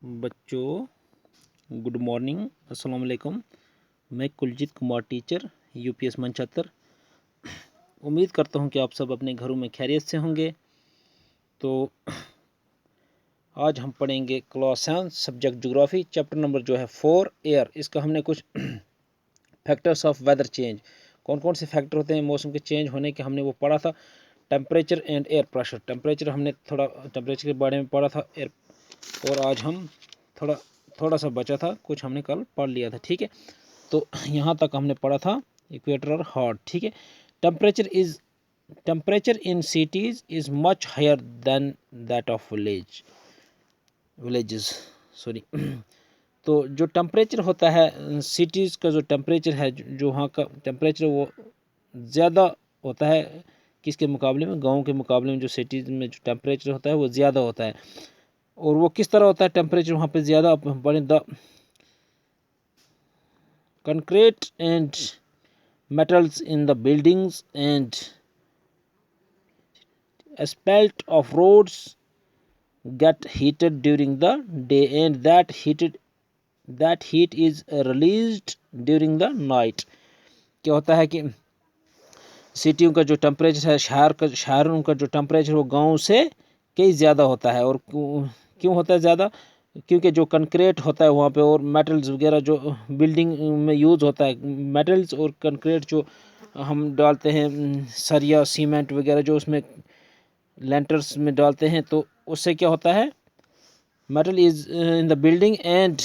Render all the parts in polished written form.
बच्चों good morning, अस्सलाम वालेकुम। मैं कुलजीत कुमार टीचर यूपीएस मंचतर। उम्मीद करता हूं कि आप सब अपने घरों में खैरियत से होंगे। तो आज हम पढ़ेंगे class 7 subject geography, chapter number जो है 4 एयर। इसका हमने कुछ फैक्टर्स ऑफ वेदर चेंज, कौन कौन से फैक्टर होते हैं मौसम के चेंज होने के, हमने वो पढ़ा था। Temperature and air pressure, temperature हमने थोड़ा टेम्परेचर के बारे में पढ़ा था एयर, और आज हम थोड़ा सा बचा था, कुछ हमने कल पढ़ लिया था। ठीक है, तो यहाँ तक हमने पढ़ा था इक्वेटर और हॉट। ठीक है, temperature in cities is much higher than that of villages sorry. तो जो टेम्परेचर होता है सिटीज़ का, जो टेम्परेचर है, जो वहाँ का टेम्परेचर वो ज़्यादा होता है किसके मुकाबले में, गाँव के मुकाबले में। जो सिटीज़ में जो टेम्परेचर होता है वो ज़्यादा होता है। और वो किस तरह होता है टेम्परेचर वहाँ पे ज़्यादा बड़े, the concrete and metals in the buildings and asphalt of roads get heated during the day, and that heat is released during the night। क्या होता है कि सिटियों का जो टेम्परेचर है, शहरों का जो टेम्परेचर वो गाँव से कई ज़्यादा होता है। और क्यों होता है ज़्यादा? क्योंकि जो कंक्रीट होता है वहाँ पे, और मेटल्स वगैरह जो बिल्डिंग में यूज़ होता है, मेटल्स और कंक्रीट जो हम डालते हैं, सरिया सीमेंट वगैरह जो उसमें लेंटर्स में डालते हैं, तो उससे क्या होता है, metal is in the building and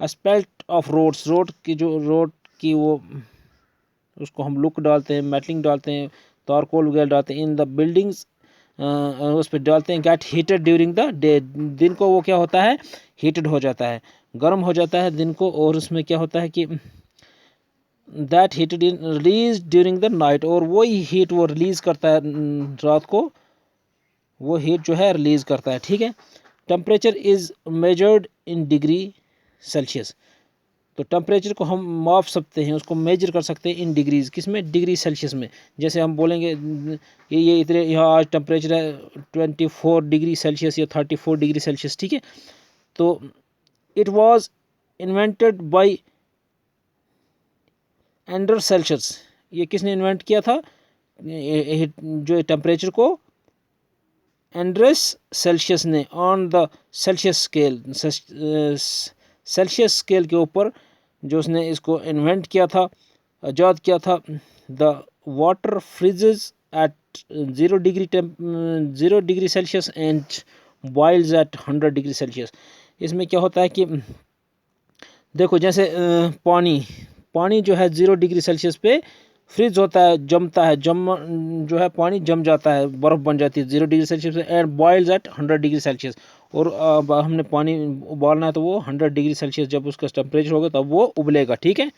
aspect of road की वो उसको हम लुक डालते हैं, मेटलिंग डालते हैं, तारकोल वगैरह डालते हैं इन द बिल्डिंग्स, उस पर डालते हैं। Gate heated during the day, दिन को वो क्या होता है, हीटेड हो जाता है, गर्म हो जाता है दिन को। और उसमें क्या होता है कि that heated in release during the night, और वही हीट वो रिलीज़ करता है रात को, वो हीट जो है रिलीज़ करता है। ठीक है, temperature is measured in degree Celsius. तो टेम्परेचर को हम माप सकते हैं, उसको मेजर कर सकते हैं इन डिग्रीज, किस में, डिग्री सेल्सियस में। जैसे हम बोलेंगे ये इतने, यहाँ आज टेम्परेचर है 24 डिग्री सेल्सियस या 34 डिग्री सेल्सियस। ठीक है, तो it was invented by Anders Celsius. ये किसने इन्वेंट किया था जो टेम्परेचर को? एंड्रेस सेल्सियस ने, on the Celsius scale, Celsius scale के ऊपर जो उसने इसको इन्वेंट किया था, ईजाद किया था। The water freezes at 0 degree Celsius and boils at 100 degree Celsius. इसमें क्या होता है कि देखो, जैसे पानी जो है 0 डिग्री सेल्सियस पे फ्रीज होता है, जमता है, जो है पानी जम जाता है, बर्फ़ बन जाती है 0 degree Celsius and boils at 100 degree Celsius. और हमने पानी उबालना है तो वो 100 डिग्री सेल्सियस जब उसका टेम्परेचर होगा तब वो उबलेगा। ठीक है,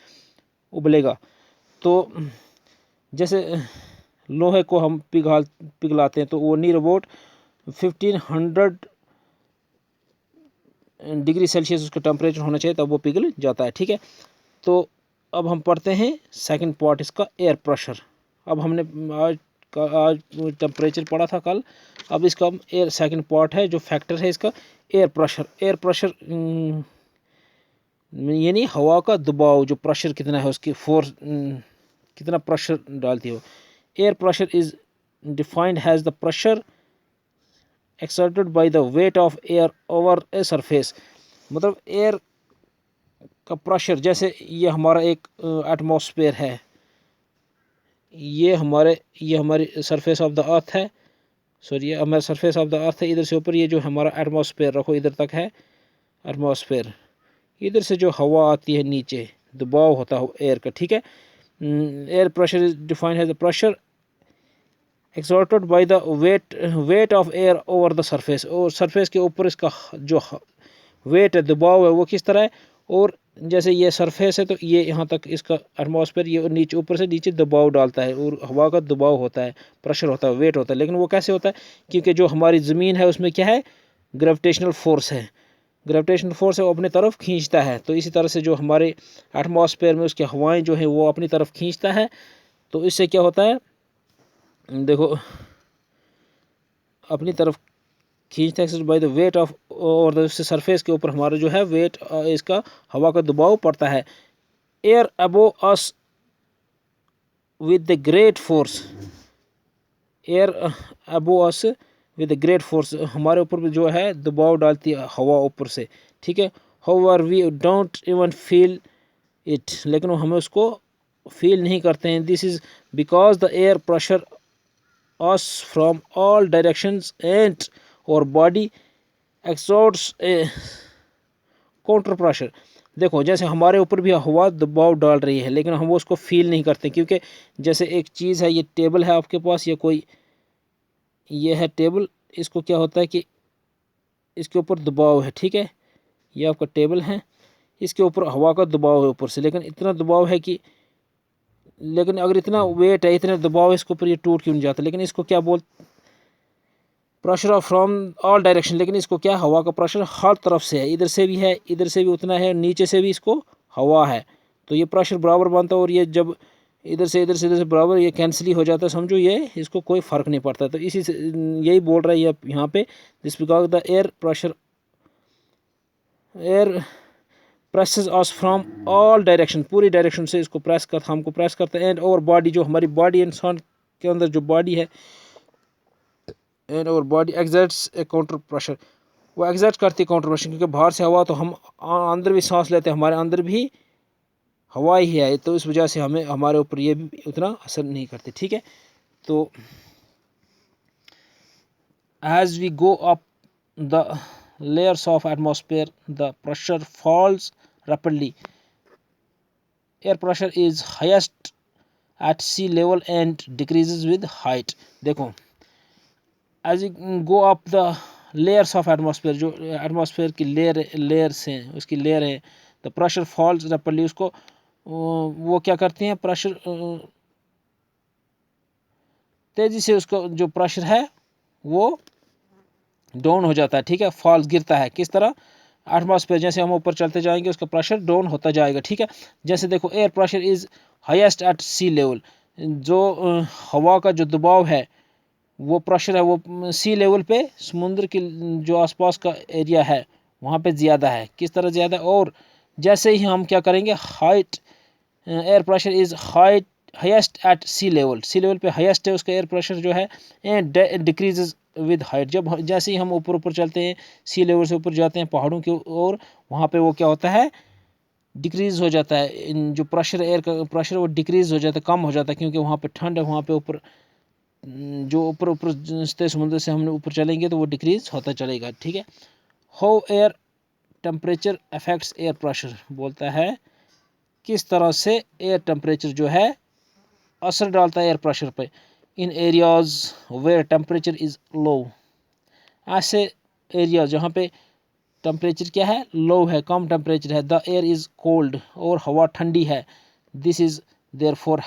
उबलेगा। तो जैसे लोहे को हम पिघलाते हैं तो वो नियर अबाउट 1500 डिग्री सेल्सियस उसका टेम्परेचर होना चाहिए तब वो पिघल जाता है। ठीक है, तो अब हम पढ़ते हैं सेकंड पार्ट इसका, एयर प्रेशर। अब हमने आज टेम्परेचर पढ़ा था कल, अब इसका एयर सेकंड पार्ट है, जो फैक्टर है इसका, एयर प्रेशर। एयर प्रेशर यानी हवा का दबाव, जो प्रेशर कितना है उसकी फोर्स, कितना प्रेशर डालती है। Air pressure is defined has the pressure exerted by the weight of air over a surface. मतलब एयर का प्रेशर, जैसे ये हमारा एक एटमॉस्फेयर है, ये हमारी सरफेस ऑफ द अर्थ है, सॉरी ये हमारा सरफेस ऑफ द अर्थ है। इधर से ऊपर ये जो हमारा एटमॉस्फेयर रखो, इधर तक है एटमॉस्फेयर, इधर से जो हवा आती है नीचे, दबाव होता है एयर का। ठीक है, air pressure is defined as the pressure exerted by the weight of air over the surface. और सरफेस के ऊपर इसका जो वेट है, दबाव है, वो किस तरह है। और जैसे ये सरफेस है तो ये यहाँ तक इसका एटमॉस्फेयर, ये नीचे ऊपर से नीचे दबाव डालता है, और हवा का दबाव होता है, प्रेशर होता है, वेट होता है। लेकिन वो कैसे होता है? क्योंकि जो हमारी ज़मीन है उसमें क्या है, ग्रेविटेशनल फोर्स है, ग्रेविटेशनल फोर्स है, वो अपनी तरफ खींचता है। तो इसी तरह से जो हमारे एटमॉस्फेयर में उसकी हवाएं जो है वो अपनी तरफ खींचता है। तो इससे क्या होता है, देखो अपनी तरफ खींचता है exert bye the weight of, और उससे सरफेस के ऊपर हमारा जो है वेट इसका हवा का दबाव पड़ता है। Air above us with the great force, air above us with great force, हमारे ऊपर जो है दबाव डालती है हवा ऊपर से, ठीक है। However we don't even feel it, लेकिन हमें उसको फील नहीं करते हैं। This is because the air pressure us from all directions and और body exerts a counter pressure. देखो जैसे हमारे ऊपर भी हवा दबाव डाल रही है, लेकिन हम उसको फील नहीं करते, क्योंकि जैसे एक चीज़ है, ये टेबल है आपके पास, या कोई ये है टेबल, इसको क्या होता है कि इसके ऊपर दबाव है, ठीक है, ये आपका टेबल है, इसके ऊपर हवा का दबाव है ऊपर से, लेकिन इतना दबाव है कि, लेकिन अगर इतना वेट है, इतना दबाव है इसके ऊपर, ये टूट क्यों नहीं जाता। लेकिन इसको क्या बोल, प्रेशर फ्रॉम ऑल डायरेक्शन, लेकिन इसको क्या, हवा का प्रेशर हर तरफ से है, इधर से भी है, इधर से भी उतना है, नीचे से भी इसको हवा है, तो ये प्रेशर बराबर बनता है। और ये जब इधर से इधर से इधर से बराबर ये कैंसिल ही हो जाता है, समझो ये इसको कोई फ़र्क नहीं पड़ता। तो इसी से यही बोल रहा है ये यहाँ पे, this because the air pressure, air presses us from all direction, पूरी डायरेक्शन से इसको प्रेस कर, हमको प्रेस करता है। एंड और बॉडी, जो हमारी बॉडी, इंसान के अंदर जो बॉडी है, एंड और body exerts a counter pressure, वो एक्सर्ट करती है काउंटर प्रेशर, क्योंकि बाहर से हवा, तो हम अंदर भी सांस लेते हैं, हमारे अंदर भी हवा ही है, तो इस वजह से हमें हमारे ऊपर ये भी उतना असर नहीं करते, ठीक है। तो as we go up the layers of atmosphere, the pressure falls rapidly. Air pressure is highest at sea level and decreases with height. देखो as you go up the layers of atmosphere, जो atmosphere की layers हैं, उसकी layer है, the pressure falls rapidly, उसको वो क्या करते हैं, प्रेशर तेजी से, उसको जो प्रेशर है वो डाउन हो जाता है, ठीक है, फॉल्स गिरता है। किस तरह, एटमॉस्फेयर, जैसे हम ऊपर चलते जाएंगे उसका प्रेशर डाउन होता जाएगा, ठीक है। जैसे देखो air pressure is highest at sea level, जो हवा का जो दबाव है, वो प्रेशर है, वो सी लेवल पे, समुद्र के जो आसपास का एरिया है वहाँ पे ज़्यादा है। किस तरह ज़्यादा, और जैसे ही हम क्या करेंगे, height, air pressure is highest at sea level पे हाईएस्ट है उसका एयर प्रेशर जो है, एंड डिक्रीजेज विद हाइट, जब जैसे ही हम ऊपर ऊपर चलते हैं, सी लेवल से ऊपर जाते हैं पहाड़ों की ओर, वहाँ पे वो क्या होता है, डिक्रीज हो जाता है, जो प्रेशर, एयर का प्रेशर वो डिक्रीज हो जाता है, कम हो जाता है, क्योंकि वहाँ पे ठंड है, वहाँ पे ऊपर जो ऊपर ऊपर समुद्र से हम ऊपर चलेंगे तो वो डिक्रीज होता चलेगा, ठीक है। How air temperature affects air pressure, बोलता है किस तरह से एयर टेम्परेचर जो है असर डालता है एयर प्रेशर पे। In areas where temperature is low, ऐसे एरिया जहाँ पे टेम्परेचर क्या है, लो है, कम टेम्परेचर है। द एयर इज कोल्ड, और हवा ठंडी है। This is therefore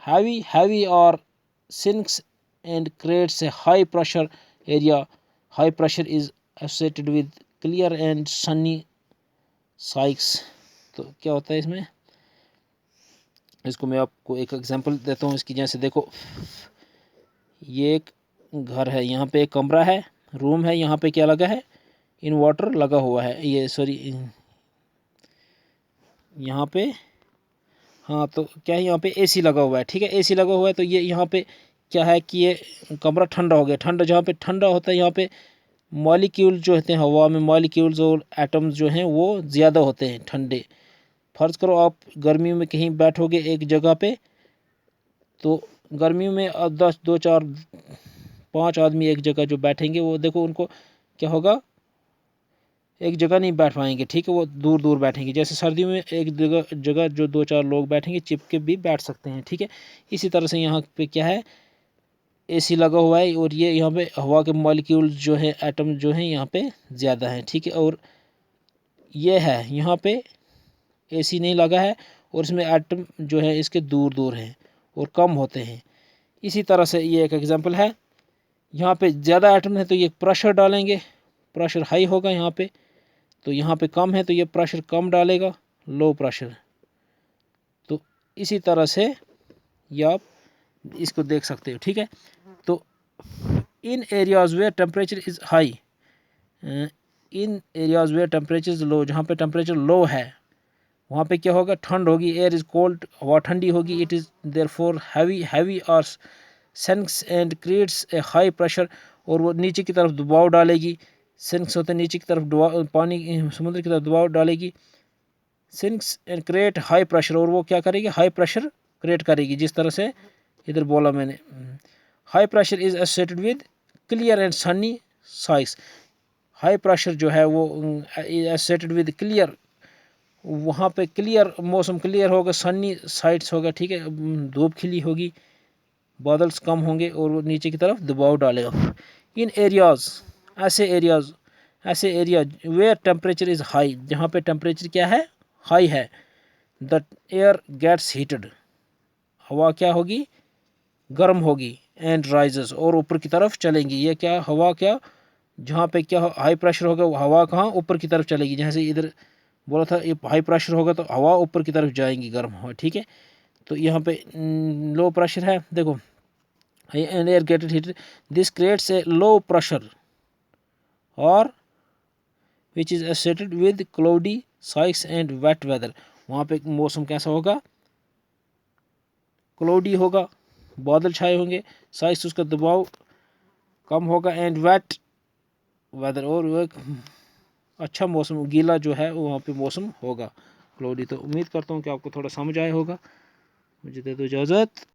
heavy और sinks and creates a high pressure area. High pressure is associated with clear and sunny skies. तो क्या होता है इसमें, इसको मैं आपको एक एग्जांपल देता हूँ इसकी। जैसे देखो ये एक घर है, यहाँ पे एक कमरा है, रूम है, यहाँ पे क्या लगा है, इन्वर्टर लगा हुआ है, ये सॉरी यहाँ पे, हाँ तो क्या है, यहाँ पे एसी लगा हुआ है, ठीक है, एसी लगा हुआ है। तो ये यहाँ पे क्या है कि ये कमरा ठंडा हो गया, ठंडा जहाँ पे ठंडा होता है, यहाँ पे मॉलिक्यूल जो होते हैं हवा में, मॉलिक्यूल्स और एटम्स जो हैं वो ज़्यादा होते हैं ठंडे। फ़र्ज़ करो आप गर्मियों में कहीं बैठोगे एक जगह पे, तो गर्मियों में 5 आदमी एक जगह जो बैठेंगे, वो देखो उनको क्या होगा, एक जगह नहीं बैठ पाएंगे, ठीक है, वो दूर दूर बैठेंगे। जैसे सर्दियों में एक जगह जो 2-4 लोग बैठेंगे, चिपके भी बैठ सकते हैं, ठीक है। इसी तरह से यहाँ पे क्या है, एसी लगा हुआ है, और ये यहाँ पे हवा के मॉलिक्यूल्स जो है, एटम जो हैं यहाँ पे ज़्यादा हैं, ठीक है। और ये है यहाँ पे एसी नहीं लगा है, और इसमें एटम जो है इसके दूर दूर हैं और कम होते हैं। इसी तरह से ये एक एग्जांपल है, यहाँ पे ज़्यादा एटम है तो ये प्रेशर डालेंगे, प्रेशर हाई होगा यहाँ पे, तो यहाँ पे कम है तो ये प्रेशर कम डालेगा, लो प्रेशर। तो इसी तरह से ये आप इसको देख सकते हो, ठीक है। तो in areas where temperature is high, in areas where temperature is low, जहाँ पे टेम्परेचर लो है वहाँ पे क्या होगा, ठंड होगी, एयर इज़ कोल्ड, हवा ठंडी होगी, इट इज़ देयरफॉर हैवी और sinks and creates a high pressure, और वो नीचे की तरफ दबाव डालेगी, सेंक्स होता है नीचे की तरफ पानी समुद्र की तरफ दबाव डालेगी, sinks and create high pressure, और वो क्या करेगी, हाई प्रेशर क्रिएट करेगी, जिस तरह से इधर बोला मैंने। High pressure is associated with clear and Sunny size, high pressure जो है वो एसोसिएटेड विद क्लियर, वहाँ पे क्लियर मौसम क्लियर होगा, सनी साइड्स होगा, ठीक है, धूप खिली होगी, बादल्स कम होंगे और वो नीचे की तरफ दबाव डालेगा। इन एरियाज, ऐसे area where temperature is high, जहाँ पे टेम्परेचर क्या है, हाई है, द एयर गेट्स हीटेड, हवा क्या होगी, गर्म होगी, एंड राइजेस, और ऊपर की तरफ चलेंगी, ये क्या हवा क्या, जहाँ पे क्या हाई प्रेशर होगा हवा कहाँ ऊपर की तरफ चलेगी, जैसे इधर बोला था ये हाई प्रेशर होगा तो हवा ऊपर की तरफ जाएंगी गर्म हवा, ठीक है। तो यहाँ पे लो प्रेशर है, देखो and air gets heated, this creates a low pressure और which is associated with cloudy skies and wet weather, वहाँ पे मौसम कैसा होगा, क्लाउडी होगा, बादल छाए होंगे, साइक्स उसका दबाव कम होगा, एंड वेट वेदर, और एक अच्छा मौसम, गीला जो है वहाँ पे मौसम होगा क्लाउडी। तो उम्मीद करता हूँ कि आपको थोड़ा समझ आया होगा, मुझे दे दो इजाज़त।